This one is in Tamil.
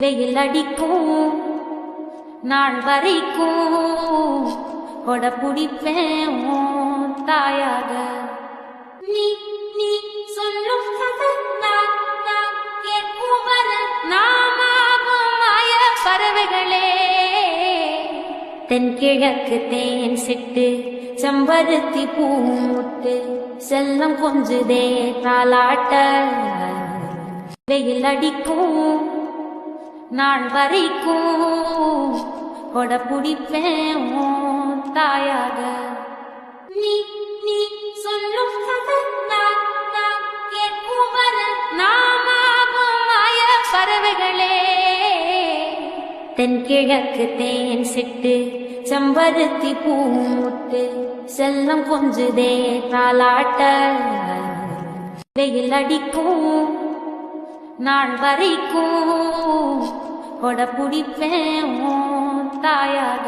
வெயில் அடிக்கும் நாள் வரைக்கும் கொட பிடிப்பேன் உன் தாயாக. நீ நீ சொல்லும் நான் கேட்கும் வர நாமாவும் மாய பறவைகளே. தென்கிழக்கு தேன் சிட்டு செம்பருத்தி பூமுட்டு செல்லம் கொஞ்சுதே தாலாட்ட. வெயில் அடிக்கும் நாள் வரைக்கும் கொட பிடிப்பேன் உன் தாயாக. நீ நீ சொல்லும் நான் கேட்கும் வர நாமாவும் மாய பறவைகளே. தென்கிழக்கு தேன் சிட்டு செம்பருத்தி பூமுட்டு செல்லம் கொஞ்சுதே தாலாட்ட. வெயில் அடிக்கும் நாள் வரைக்கும் கொட பிடிப்பேன் உன் தாயாக.